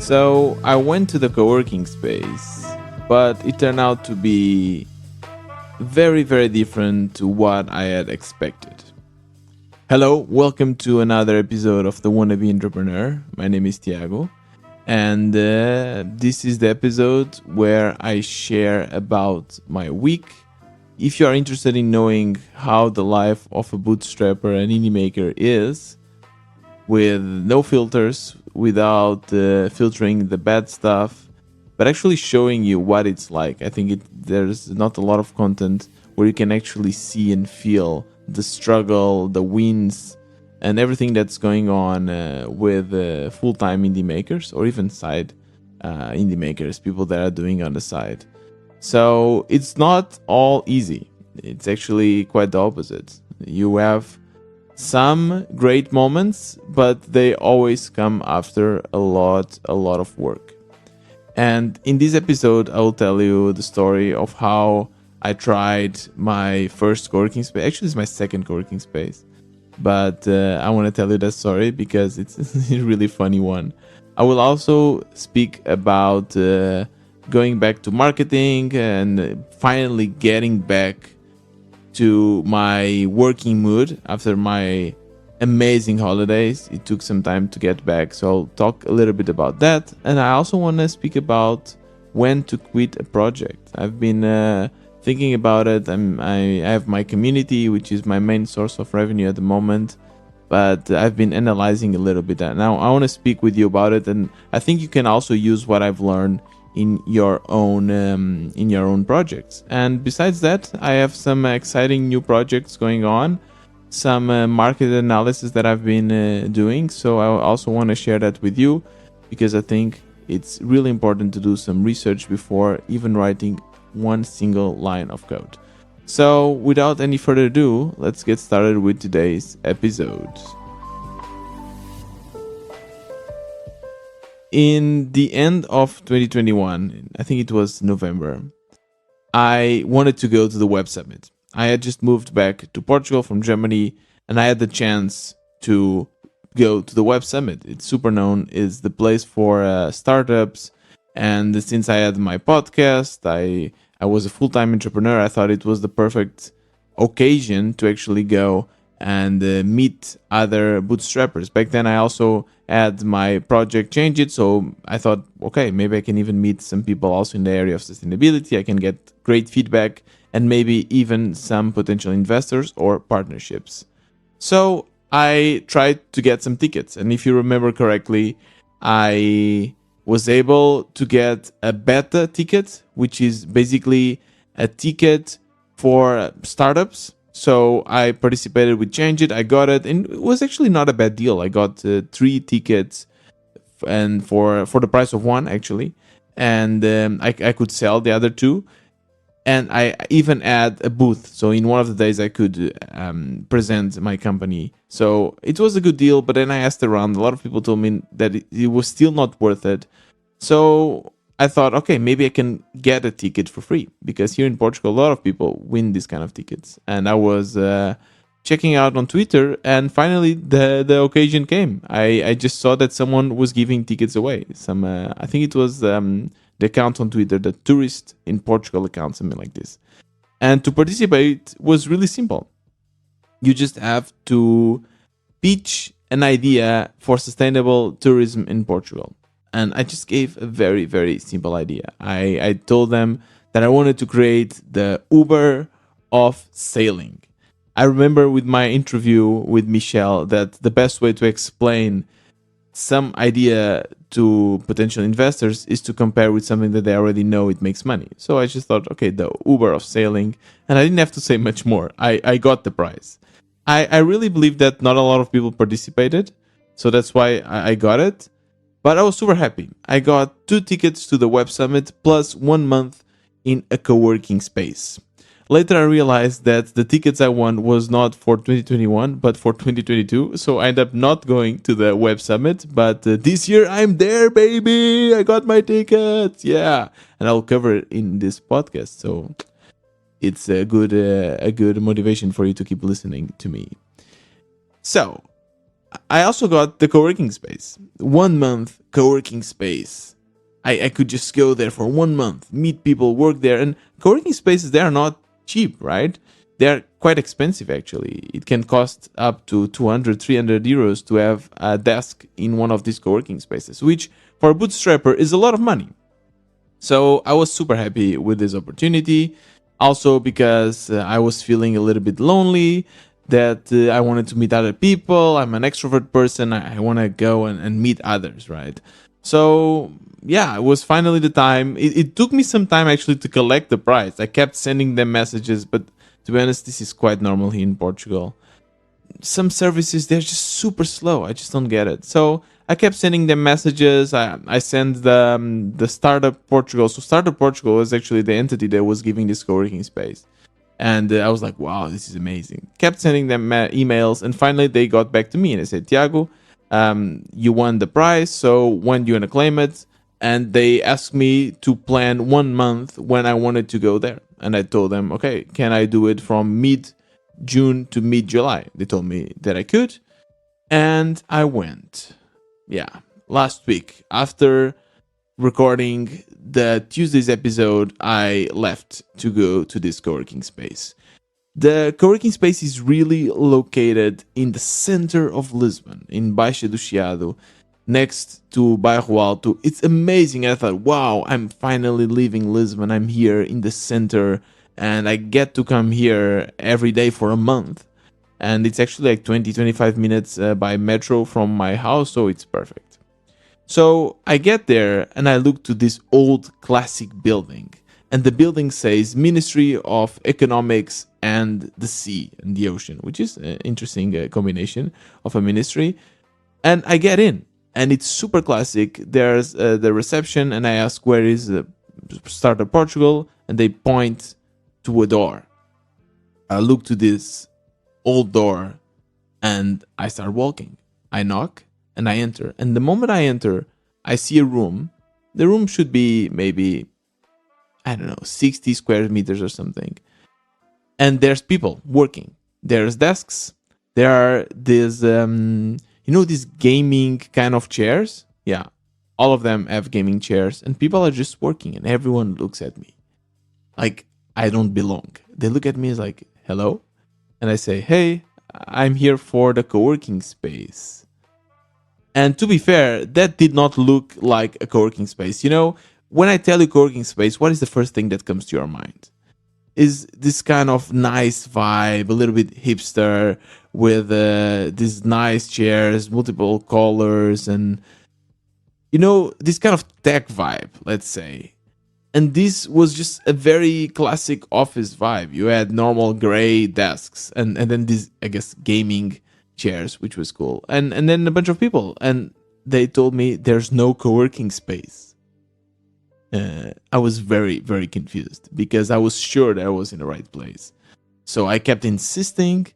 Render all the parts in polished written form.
So I went to the co-working space, but it turned out to be very, very different to what I had expected. Hello, welcome to another episode of The Wannabe Entrepreneur. My name is Tiago, and this is the episode where I share about my week. If you are interested in knowing how the life of a bootstrapper and indie maker is, with no filters, without filtering the bad stuff, but actually showing you what it's like. I think there's not a lot of content where you can actually see and feel the struggle, the wins, and everything that's going on with full-time indie makers or even side indie makers, people that are doing on the side. So it's not all easy. It's actually quite the opposite. You have some great moments, but they always come after a lot of work. And in this episode, I will tell you the story of how I tried my first co-working space. Actually, it's my second co-working space, but I want to tell you that story because it's a really funny one. I will also speak about going back to marketing and finally getting back to my working mood after my amazing holidays. It took some time to get back, so I'll talk a little bit about that. And I also want to speak about when to quit a project. I've been thinking about it. I have my community, which is my main source of revenue at the moment, but I've been analyzing a little bit. Now I want to speak with you about it, and I think you can also use what I've learned in your own projects. And besides that, I have some exciting new projects going on, some market analysis that I've been doing. So I also want to share that with you because I think it's really important to do some research before even writing one single line of code. So without any further ado, let's get started with today's episode. In the end of 2021, I think it was November, I wanted to go to the Web Summit. I had just moved back to Portugal from Germany, and I had the chance to go to the Web Summit. It's super known, it's the place for startups. And since I had my podcast, I was a full-time entrepreneur, I thought it was the perfect occasion to actually go and meet other bootstrappers. Back then, I also had my project Change It, so I thought, okay, maybe I can even meet some people also in the area of sustainability. I can get great feedback and maybe even some potential investors or partnerships. So I tried to get some tickets, and if you remember correctly, I was able to get a beta ticket, which is basically a ticket for startups. So I participated with Change It, I got it, and it was actually not a bad deal. I got 3 tickets and for the price of one, actually. And I could sell the other 2. And I even had a booth. So in one of the days I could present my company. So it was a good deal, but then I asked around. A lot of people told me that it was still not worth it. So I thought, okay, maybe I can get a ticket for free, because here in Portugal, a lot of people win these kind of tickets. And I was checking out on Twitter, and finally the occasion came. I just saw that someone was giving tickets away. I think it was the account on Twitter, the Tourist in Portugal account, something like this. And to participate was really simple. You just have to pitch an idea for sustainable tourism in Portugal. And I just gave a very, very simple idea. I told them that I wanted to create the Uber of sailing. I remember with my interview with Michelle that the best way to explain some idea to potential investors is to compare with something that they already know it makes money. So I just thought, okay, the Uber of sailing, and I didn't have to say much more. I got the prize. I really believe that not a lot of people participated, so that's why I got it. But I was super happy. I got 2 tickets to the Web Summit plus 1 month in a co-working space. Later I realized that the tickets I won was not for 2021 but for 2022, so I ended up not going to the Web Summit. But this year I'm there, baby! I got my tickets! Yeah! And I'll cover it in this podcast, so it's a good motivation for you to keep listening to me. So, I also got the co-working space. 1 month co-working space. I could just go there for 1 month, meet people, work there. And co-working spaces, they are not cheap, right? They're quite expensive, actually. It can cost up to 200, 300 euros to have a desk in one of these co-working spaces, which for a bootstrapper is a lot of money. So I was super happy with this opportunity. Also because I was feeling a little bit lonely, that I wanted to meet other people. I'm an extrovert person. I want to go and meet others, right? So yeah, it was finally the time. It took me some time actually to collect the prize. I kept sending them messages, but to be honest, this is quite normal here in Portugal. Some services, they're just super slow. I just don't get it. So I kept sending them messages. I sent the Startup Portugal. So Startup Portugal was actually the entity that was giving this co-working space. And I was like, wow, this is amazing. Kept sending them emails. And finally, they got back to me and they said, Tiago, you won the prize. So when do you want to claim it? And they asked me to plan 1 month when I wanted to go there. And I told them, okay, can I do it from mid-June to mid-July? They told me that I could. And I went. Yeah, last week, after recording the Tuesday's episode, I left to go to this co-working space. The co-working space is really located in the center of Lisbon, in Baixa do Chiado, next to Bairro Alto. It's amazing. I thought, wow, I'm finally leaving Lisbon. I'm here in the center, and I get to come here every day for a month. And it's actually like 20-25 minutes by metro from my house, so it's perfect. So I get there and I look to this old classic building, and the building says Ministry of Economics and the Sea and the Ocean, which is an interesting combination of a ministry. And I get in, and it's super classic. There's the reception, and I ask where is the Startup Portugal, and they point to a door. I look to this old door, and I start walking. I knock, and I enter. And the moment I enter, I see a room. The room should be maybe, I don't know, 60 square meters or something. And there's people working. There's desks. There are these, these gaming kind of chairs? Yeah, all of them have gaming chairs. And people are just working, and everyone looks at me like I don't belong. They look at me as like, hello? And I say, hey, I'm here for the co-working space. And to be fair, that did not look like a co-working space. You know, when I tell you co-working space, what is the first thing that comes to your mind? Is this kind of nice vibe, a little bit hipster, with these nice chairs, multiple colors, and, this kind of tech vibe, let's say. And this was just a very classic office vibe. You had normal gray desks and then these, I guess, gaming chairs, which was cool. And then a bunch of people. And they told me there's no co-working space. I was very, very confused because I was sure that I was in the right place. So I kept insisting.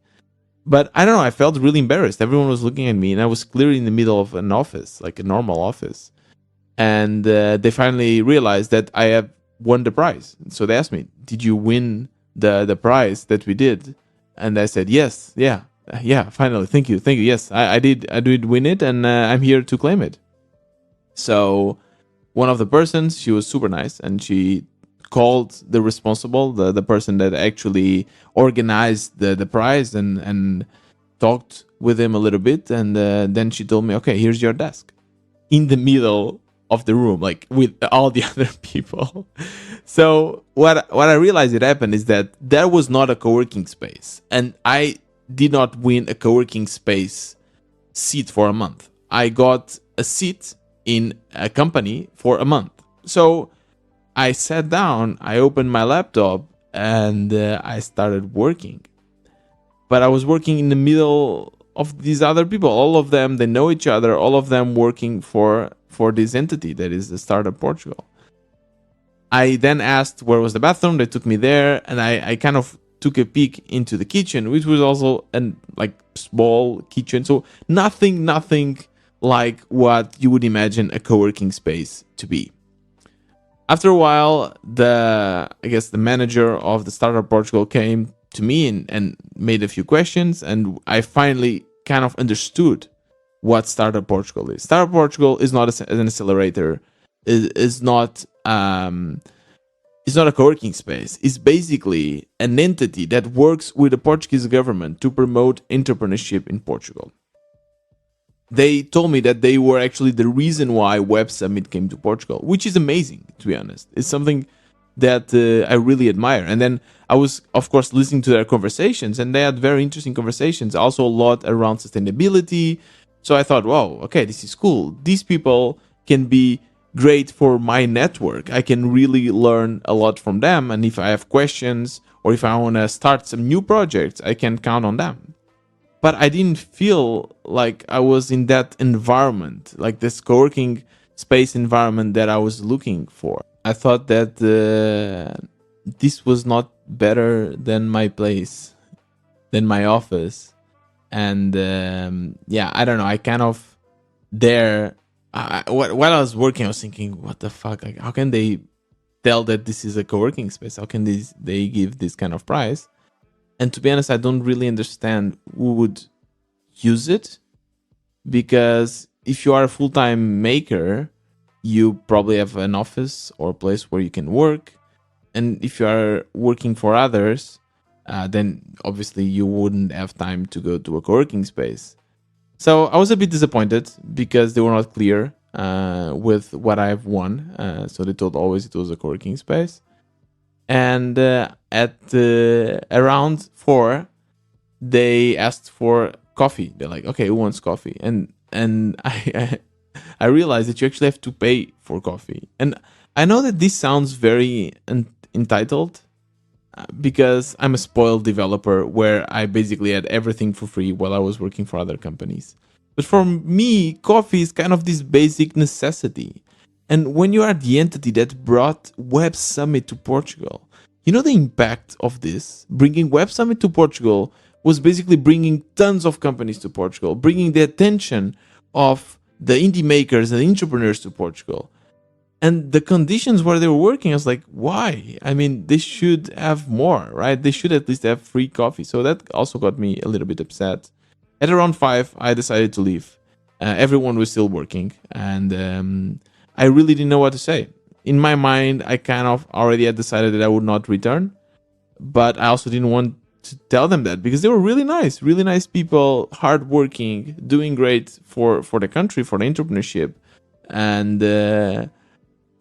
But I don't know, I felt really embarrassed. Everyone was looking at me and I was clearly in the middle of an office, like a normal office. And they finally realized that I have won the prize. So they asked me, did you win the prize that we did? And I said, yes, yeah, finally, thank you. Yes, I did win it, and I'm here to claim it. So one of the persons, she was super nice, and she called the responsible, the person that actually organized the prize, and talked with him a little bit. And then she told me, okay, here's your desk. In the middle of the room, like with all the other people. So what I realized it happened is that there was not a co-working space, and I did not win a co-working space seat for a month. I got a seat in a company for a month. So I sat down, I opened my laptop, and I started working. But I was working in the middle of these other people. All of them, they know each other, all of them working for this entity that is the Startup Portugal. I then asked where was the bathroom. They took me there, and I kind of took a peek into the kitchen, which was also an like small kitchen. So nothing like what you would imagine a co-working space to be. After a while, the manager of the Startup Portugal came to me and made a few questions, and I finally kind of understood what Startup Portugal is. Startup Portugal is not an accelerator. Is not it's not a co-working space. It's basically an entity that works with the Portuguese government to promote entrepreneurship in Portugal. They told me that they were actually the reason why Web Summit came to Portugal, which is amazing, to be honest. It's something that I really admire. And then I was, of course, listening to their conversations, and they had very interesting conversations, also a lot around sustainability. So I thought, wow, okay, this is cool. These people can be great for my network. I can really learn a lot from them. And if I have questions or if I want to start some new projects, I can count on them. But I didn't feel like I was in that environment, like this co-working space environment that I was looking for. I thought that this was not better than my place, than my office. And yeah, I don't know. I kind of there. While I was working, I was thinking, what the fuck? Like, how can they tell that this is a co-working space? How can they give this kind of price? And to be honest, I don't really understand who would use it, because if you are a full-time maker, you probably have an office or a place where you can work. And if you are working for others, then obviously you wouldn't have time to go to a co-working space. So I was a bit disappointed because they were not clear with what I've won. So they told always it was a co-working space. And at around 4, they asked for coffee. They're like, okay, who wants coffee? And I realized that you actually have to pay for coffee. And I know that this sounds very entitled, because I'm a spoiled developer where I basically had everything for free while I was working for other companies. But for me, coffee is kind of this basic necessity. And when you are the entity that brought Web Summit to Portugal, you know the impact of this? Bringing Web Summit to Portugal was basically bringing tons of companies to Portugal, bringing the attention of the indie makers and entrepreneurs to Portugal. And the conditions where they were working, I was like, why? I mean, they should have more, right? They should at least have free coffee. So that also got me a little bit upset. At around 5, I decided to leave. Everyone was still working, and I really didn't know what to say. In my mind, I kind of already had decided that I would not return, but I also didn't want to tell them that, because they were really nice people, hardworking, doing great for the country, for the entrepreneurship. And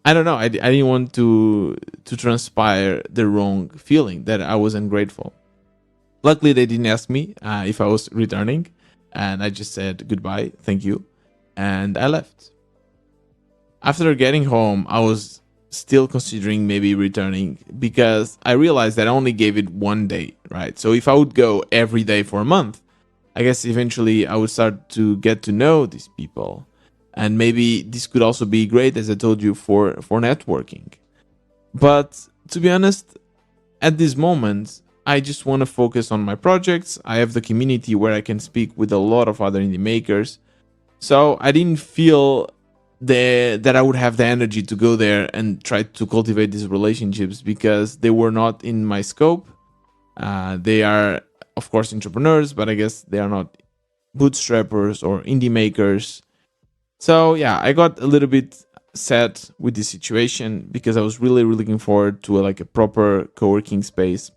I don't know. I didn't want to transpire the wrong feeling that I was ungrateful. Luckily, they didn't ask me if I was returning, and I just said goodbye, thank you, and I left. After getting home, I was still considering maybe returning, because I realized that I only gave it 1 day, right? So if I would go every day for a month, I guess eventually I would start to get to know these people. And maybe this could also be great, as I told you, for networking. But to be honest, at this moment, I just want to focus on my projects. I have the community where I can speak with a lot of other indie makers. So I didn't feel that I would have the energy to go there and try to cultivate these relationships, because they were not in my scope. They are, of course, entrepreneurs, but I guess they are not bootstrappers or indie makers. So yeah, I got a little bit sad with this situation, because I was really looking forward to a proper co-working space.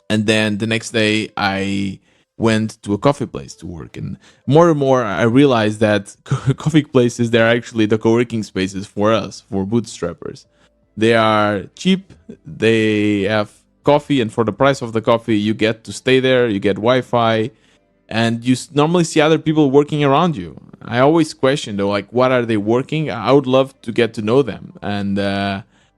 And then the next day I went to a coffee place to work, and more I realized that coffee places, they're actually the co-working spaces for us, for bootstrappers. They are cheap, they have coffee, and for the price of the coffee you get to stay there, you get Wi-Fi, and you normally see other people working around you. I always question though, like, what are they working? I would love to get to know them. And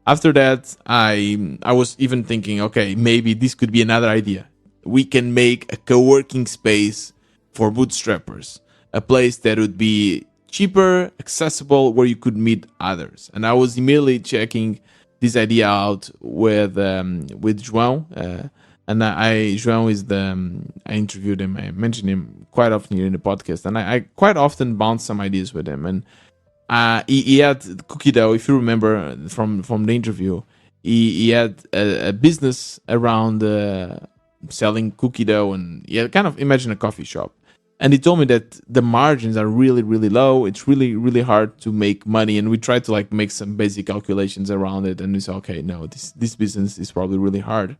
after that, I was even thinking, okay, maybe this could be another idea. We can make a co-working space for bootstrappers, a place that would be cheaper, accessible, where you could meet others. And I was immediately checking this idea out with João. And João is I interviewed him, I mentioned him quite often here in the podcast, and I quite often bounce some ideas with him. And he had Cookie Dough, if you remember from the interview, he had a business around selling cookie dough, and yeah, kind of imagine a coffee shop. And he told me that the margins are really, really low. It's really, really hard to make money. And we tried to like make some basic calculations around it. And we said, okay, no, this business is probably really hard.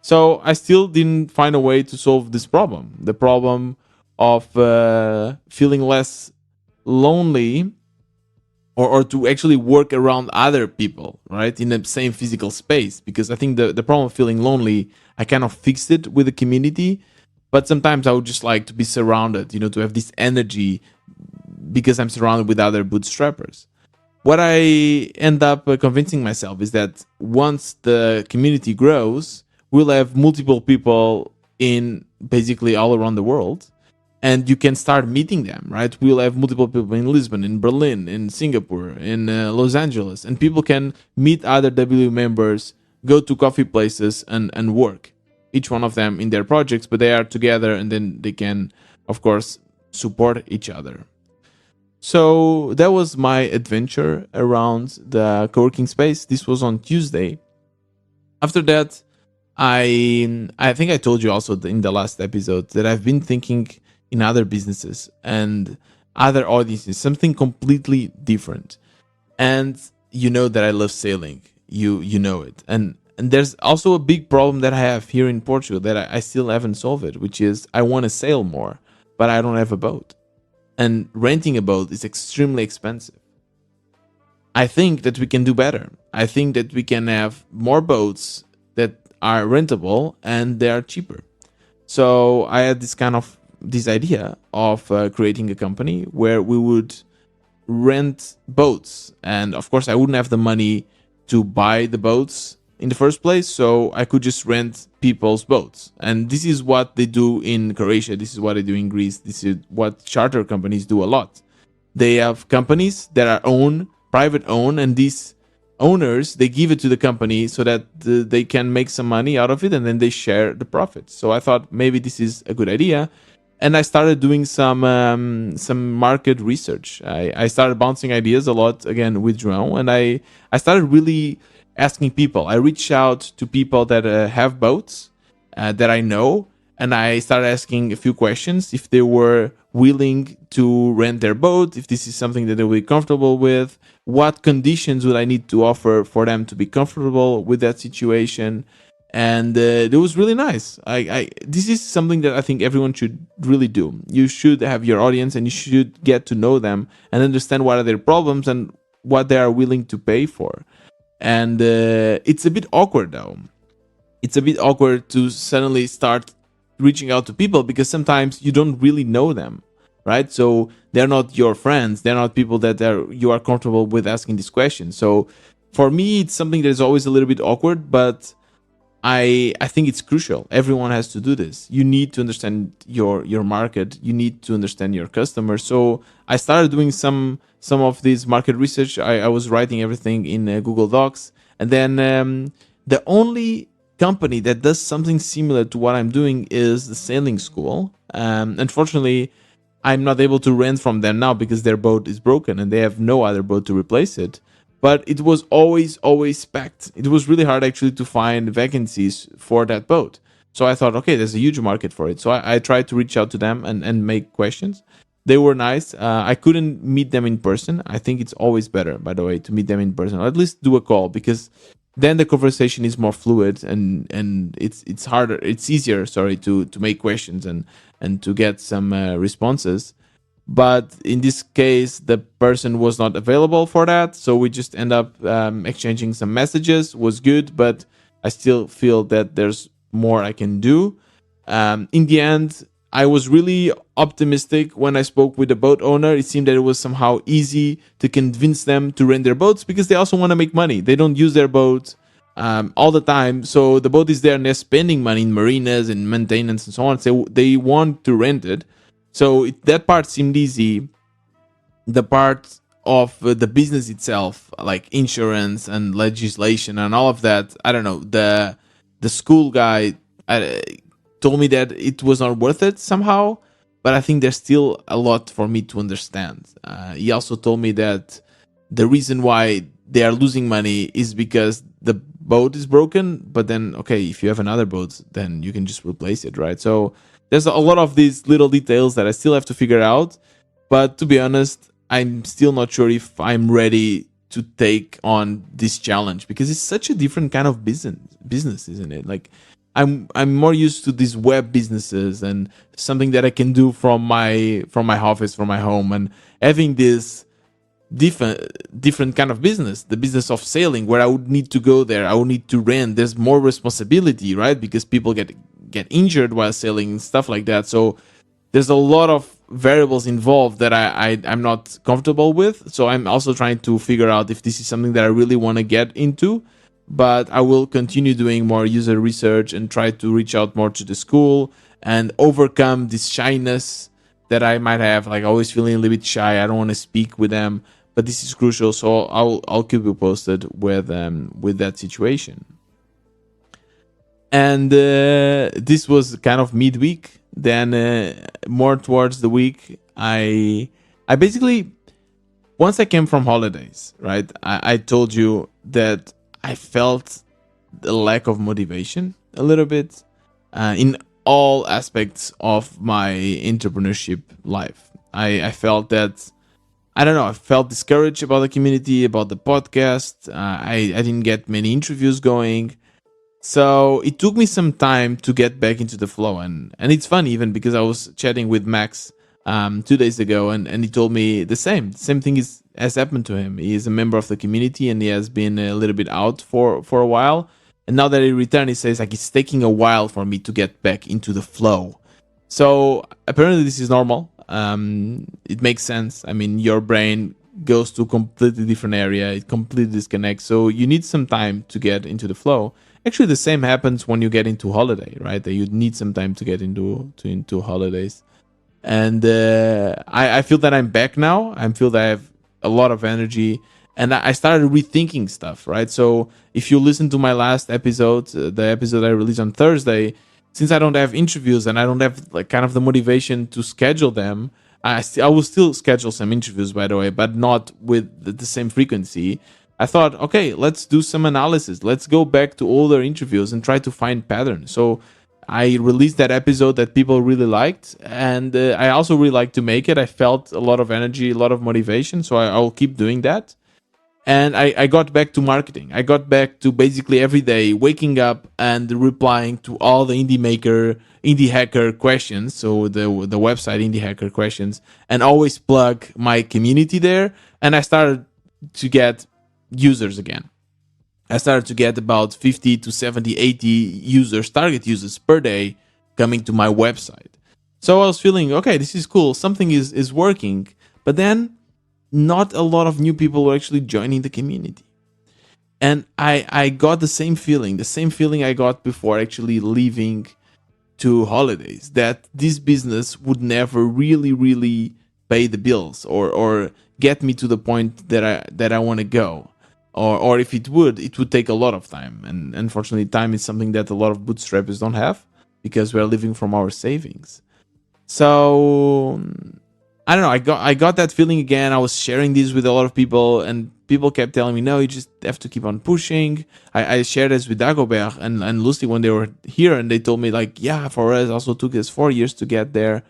So I still didn't find a way to solve this problem. The problem of feeling less lonely, or to actually work around other people, right, in the same physical space. Because I think the problem of feeling lonely, I kind of fixed it with the community. But sometimes I would just like to be surrounded, to have this energy because I'm surrounded with other bootstrappers. What I end up convincing myself is that once the community grows, we'll have multiple people in basically all around the world, and you can start meeting them, right? We'll have multiple people in Lisbon, in Berlin, in Singapore, in Los Angeles, and people can meet other W members, go to coffee places, and work, each one of them in their projects, but they are together, and then they can, of course, support each other. So that was my adventure around the co-working space. This was on Tuesday. After that, I think I told you also in the last episode that I've been thinking in other businesses and other audiences, something completely different. And you know that I love sailing. You know it. And there's also a big problem that I have here in Portugal that I still haven't solved it, which is I want to sail more, but I don't have a boat. And renting a boat is extremely expensive. I think that we can do better. I think that we can have more boats that are rentable and they are cheaper. So I had this idea of creating a company where we would rent boats. And of course, I wouldn't have the money to buy the boats in the first place, so I could just rent people's boats. And this is what they do in Croatia. This is what they do in Greece. This is what charter companies do a lot. They have companies that are private owned, and these owners, they give it to the company so that they can make some money out of it, and then they share the profits. So I thought maybe this is a good idea. And I started doing some market research. I started bouncing ideas a lot again with João, and I started really asking people. I reached out to people that have boats that I know, and I started asking a few questions if they were willing to rent their boat, if this is something that they will be comfortable with, what conditions would I need to offer for them to be comfortable with that situation. And it was really nice. This is something that I think everyone should really do. You should have your audience, and you should get to know them and understand what are their problems and what they are willing to pay for. And it's a bit awkward though. It's a bit awkward to suddenly start reaching out to people because sometimes you don't really know them, right? So they're not your friends. They're not people that you are comfortable with asking these questions. So for me, it's something that is always a little bit awkward, but I think it's crucial. Everyone has to do this. You need to understand your market. You need to understand your customers. So I started doing some of this market research. I was writing everything in Google Docs. And then the only company that does something similar to what I'm doing is the sailing school. Unfortunately, I'm not able to rent from them now because their boat is broken and they have no other boat to replace it. But it was always packed. It was really hard actually to find vacancies for that boat. So I thought, okay, there's a huge market for it. So I tried to reach out to them and make questions. They were nice. I couldn't meet them in person. I think it's always better, by the way, to meet them in person, or at least do a call, because then the conversation is more fluid and it's harder. It's easier, to make questions and to get some responses. But in this case, the person was not available for that. So we just end up exchanging some messages. Was good, but I still feel that there's more I can do. In the end, I was really optimistic when I spoke with the boat owner. It seemed that it was somehow easy to convince them to rent their boats because they also want to make money. They don't use their boats all the time. So the boat is there and they're spending money in marinas and maintenance and so on. So they want to rent it. So that part seemed easy. The part of the business itself, like insurance and legislation and all of that, I don't know. The school guy told me that it was not worth it somehow, but I think there's still a lot for me to understand. He also told me that the reason why they are losing money is because the boat is broken, but then okay, if you have another boat, then you can just replace it, right? So there's a lot of these little details that I still have to figure out. But to be honest, I'm still not sure if I'm ready to take on this challenge, because it's such a different kind of business, isn't it? Like I'm more used to these web businesses and something that I can do from my office, from my home, and having this different kind of business, the business of sailing, where I would need to go there, I would need to rent. There's more responsibility, right? Because people get injured while sailing and stuff like that. So there's a lot of variables involved that I'm not comfortable with. So I'm also trying to figure out if this is something that I really want to get into. But I will continue doing more user research and try to reach out more to the school and overcome this shyness that I might have, like always feeling a little bit shy. I don't want to speak with them, but this is crucial. So I'll keep you posted with that situation. And this was kind of midweek. Then more towards the week, I basically, once I came from holidays, right? I told you that I felt the lack of motivation a little bit in all aspects of my entrepreneurship life. I felt that, I don't know, I felt discouraged about the community, about the podcast. I didn't get many interviews going. So it took me some time to get back into the flow. And it's funny even because I was chatting with Max 2 days ago, and he told me the same thing has happened to him. He is a member of the community and he has been a little bit out for a while. And now that he returned, he says like it's taking a while for me to get back into the flow. So apparently this is normal. It makes sense. I mean, your brain goes to a completely different area. It completely disconnects. So you need some time to get into the flow. Actually, the same happens when you get into holiday, right? That you need some time to get into holidays. And I feel that I'm back now. I feel that I have a lot of energy. And I started rethinking stuff, right? So if you listen to my last episode, the episode I released on Thursday, since I don't have interviews and I don't have like kind of the motivation to schedule them, I will still schedule some interviews, by the way, but not with the same frequency. I thought, okay, let's do some analysis. Let's go back to older interviews and try to find patterns. So I released that episode that people really liked, and I also really like to make it. I felt a lot of energy, a lot of motivation, so I will keep doing that. And I got back to marketing. I got back to basically every day waking up and replying to all the indie hacker questions. So the website indie hacker questions, and always plug my community there. And I started to get users again. I started to get about 50 to 70, 80 users, target users per day coming to my website. So I was feeling, okay, this is cool. Something is working. But then not a lot of new people were actually joining the community. And I got the same feeling I got before actually leaving to holidays, that this business would never really pay the bills or get me to the point that I want to go. Or if it would take a lot of time. And unfortunately, time is something that a lot of bootstrappers don't have because we're living from our savings. So I don't know. I got that feeling again. I was sharing this with a lot of people, and people kept telling me, no, you just have to keep on pushing. I shared this with Dagobert and Lucy when they were here, and they told me like, yeah, for us also took us 4 years to get there.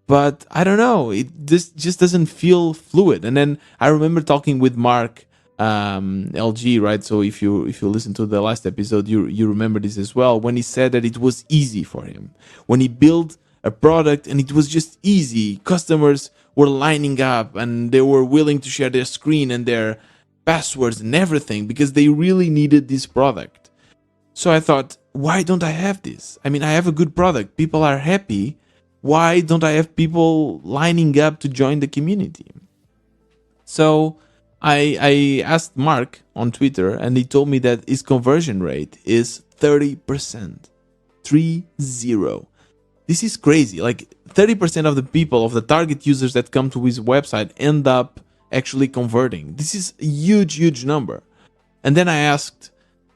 But I don't know. This just doesn't feel fluid. And then I remember talking with Mark LG, right? So if you listen to the last episode, you remember this as well, when he said that it was easy for him when he built a product and it was just easy. Customers were lining up and they were willing to share their screen and their passwords and everything because they really needed this product. So I thought, why don't I have this? I mean, I have a good product. People are happy. Why don't I have people lining up to join the community? So I asked Mark on Twitter, and he told me that his conversion rate is 30%. 30. This is crazy. Like 30% of the people, of the target users that come to his website, end up actually converting. This is a huge number. And then I asked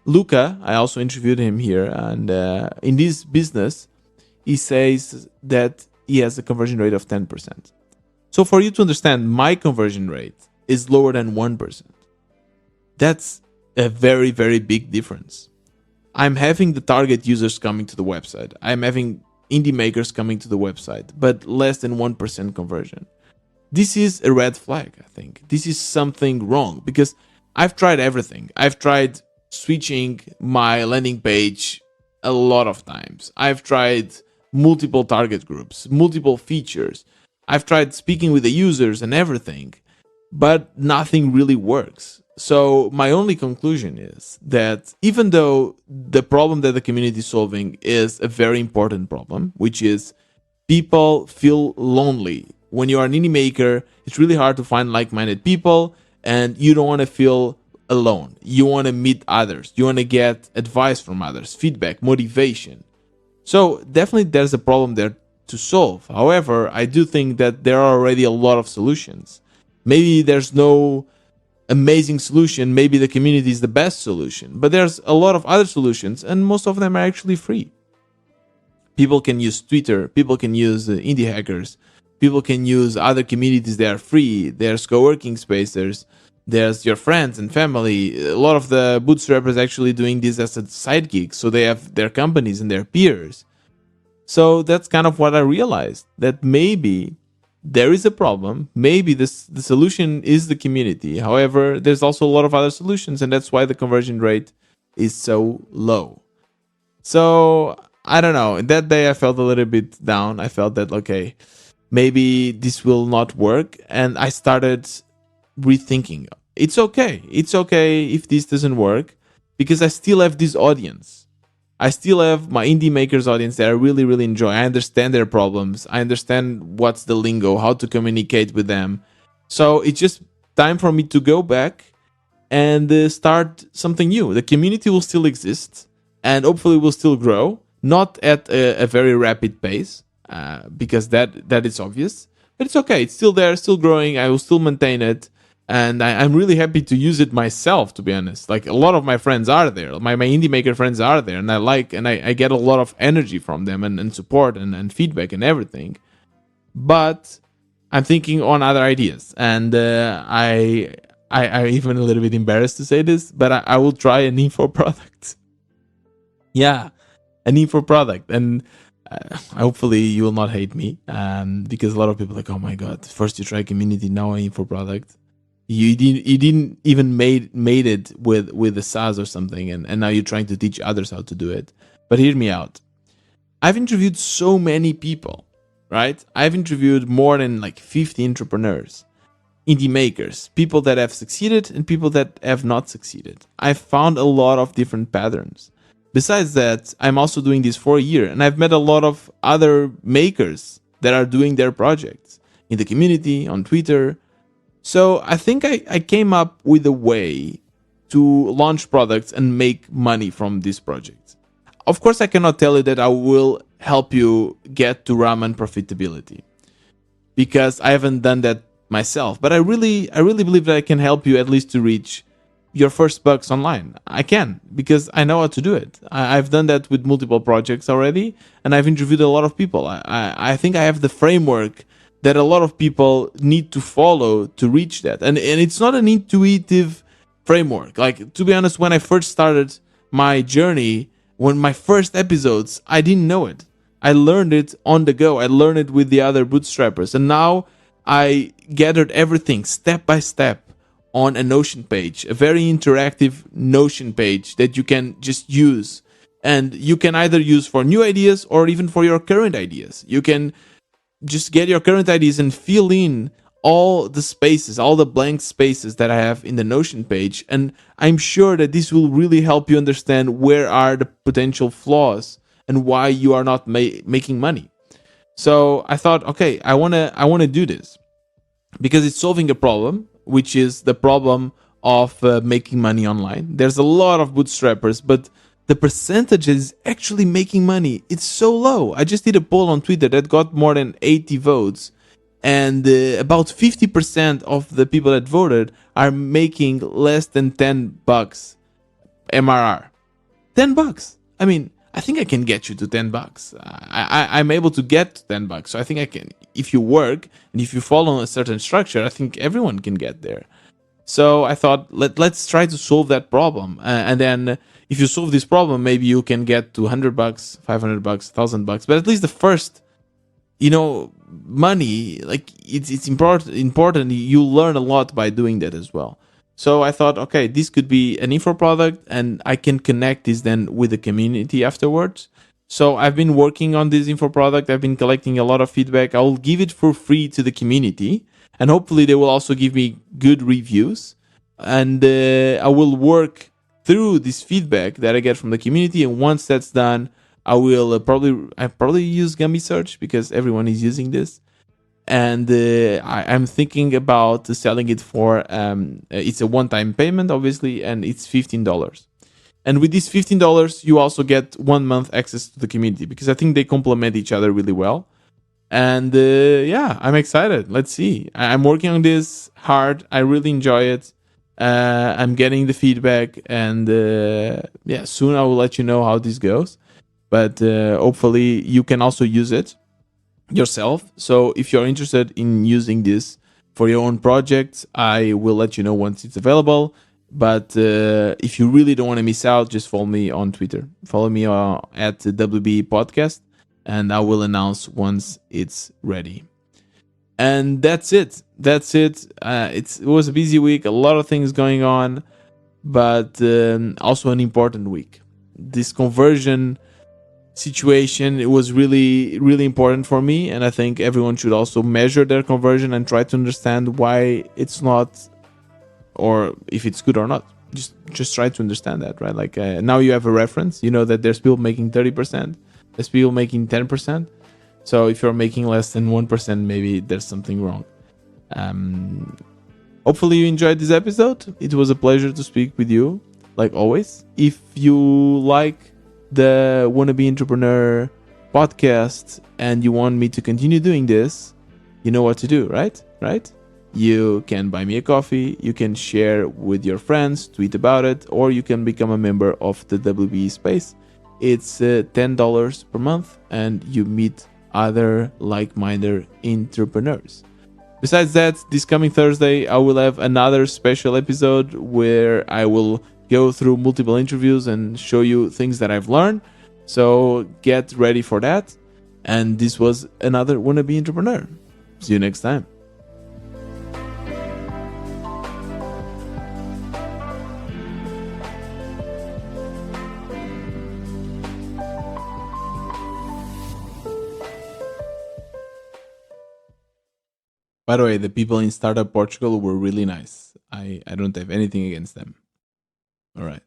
Luca, I also interviewed him here, and in this business, he says that he has a conversion rate of 10%. So for you to understand, my conversion rate is lower than 1%. That's a very, very big difference. I'm having the target users coming to the website. I'm having indie makers coming to the website, but less than 1% conversion. This is a red flag, I think. This is something wrong because I've tried everything. I've tried switching my landing page a lot of times. I've tried multiple target groups, multiple features. I've tried speaking with the users and everything, but nothing really works. So my only conclusion is that even though the problem that the community is solving is a very important problem, which is people feel lonely. When you are an indie maker, it's really hard to find like-minded people, and you don't want to feel alone. You want to meet others. You want to get advice from others, feedback, motivation. So definitely there's a problem there to solve. However, I do think that there are already a lot of solutions. Maybe there's no amazing solution. Maybe the community is the best solution. But there's a lot of other solutions, and most of them are actually free. People can use Twitter. People can use indie hackers. People can use other communities that are free. There's co-working spaces. There's your friends and family. A lot of the bootstrappers actually doing this as a side gig. So they have their companies and their peers. So that's kind of what I realized, that maybe there is a problem. Maybe the solution is the community. However, there's also a lot of other solutions, and that's why the conversion rate is so low. So I don't know. That day I felt a little bit down. I felt that, okay, maybe this will not work. And I started rethinking. It's okay. It's okay if this doesn't work, because I still have this audience. I still have my indie makers audience that I really, really enjoy. I understand their problems. I understand what's the lingo, how to communicate with them. So it's just time for me to go back and start something new. The community will still exist and hopefully will still grow, not at a very rapid pace, because that is obvious. But it's okay. It's still there, still growing. I will still maintain it. And I'm really happy to use it myself, to be honest. Like, a lot of my friends are there. My indie maker friends are there. And I get a lot of energy from them and support and feedback and everything. But I'm thinking on other ideas. And I even a little bit embarrassed to say this, but I will try an info product. Yeah, an info product. And hopefully you will not hate me. Because a lot of people are like, oh my God, first you try community, now an info product. You didn't even made it with a SaaS or something, and now you're trying to teach others how to do it. But hear me out. I've interviewed so many people, right? I've interviewed more than like 50 entrepreneurs, indie makers, people that have succeeded and people that have not succeeded. I've found a lot of different patterns. Besides that, I'm also doing this for a year, and I've met a lot of other makers that are doing their projects in the community, on Twitter. So I think I came up with a way to launch products and make money from these projects. Of course, I cannot tell you that I will help you get to ramen profitability, because I haven't done that myself. But I really believe that I can help you at least to reach your first bucks online. I can, because I know how to do it. I've done that with multiple projects already, and I've interviewed a lot of people. I think I have the framework that a lot of people need to follow to reach that. And it's not an intuitive framework. Like, to be honest, when I first started my journey, when my first episodes, I didn't know it. I learned it on the go. I learned it with the other bootstrappers. And now I gathered everything step by step on a Notion page, a very interactive Notion page that you can just use. And you can either use for new ideas or even for your current ideas. You can just get your current ideas and fill in all the spaces, all the blank spaces that I have in the Notion page. And I'm sure that this will really help you understand where are the potential flaws and why you are not making money. So I thought, okay, I want to do this because it's solving a problem, which is the problem of making money online. There's a lot of bootstrappers, but the percentage is actually making money, it's so low. I just did a poll on Twitter that got more than 80 votes, and about 50% of the people that voted are making less than $10 MRR. $10. I mean, I think I can get you to $10. I'm able to get to $10, so I think I can. If you work and if you follow a certain structure, I think everyone can get there. So I thought, let's try to solve that problem. And then if you solve this problem, maybe you can get to $100, $500, $1,000. But at least the first, money, like it's important. You learn a lot by doing that as well. So I thought, okay, this could be an info product, and I can connect this then with the community afterwards. So I've been working on this info product. I've been collecting a lot of feedback. I will give it for free to the community, and hopefully they will also give me good reviews. And I will work through this feedback that I get from the community. And once that's done, I will probably use Gummy Search because everyone is using this. And I'm thinking about selling it for it's a one-time payment, obviously, and it's $15. And with this $15, you also get 1 month access to the community because I think they complement each other really well. And yeah, I'm excited. Let's see. I'm working on this hard. I really enjoy it. I'm getting the feedback, and yeah, soon I will let you know how this goes. But hopefully, you can also use it yourself. So if you're interested in using this for your own projects, I will let you know once it's available. But if you really don't want to miss out, just follow me on Twitter. Follow me at WB Podcast, and I will announce once it's ready. And that's it. It was a busy week, a lot of things going on, but also an important week. This conversion situation, it was really, really important for me, and I think everyone should also measure their conversion and try to understand why it's not, or if it's good or not. Just try to understand that, right? Like now you have a reference. You know that there's people making 30%, there's people making 10%. So if you're making less than 1%, maybe there's something wrong. Hopefully you enjoyed this episode. It was a pleasure to speak with you, like always. If you like the Wannabe Entrepreneur podcast and you want me to continue doing this, you know what to do, right? You can buy me a coffee, you can share with your friends, tweet about it, or you can become a member of the WB Space. It's $10 per month, and you meet other like-minded entrepreneurs. Besides that, this coming Thursday, I will have another special episode where I will go through multiple interviews and show you things that I've learned. So get ready for that. And this was another Wannabe Entrepreneur. See you next time. By the way, the people in Startup Portugal were really nice. I don't have anything against them. All right.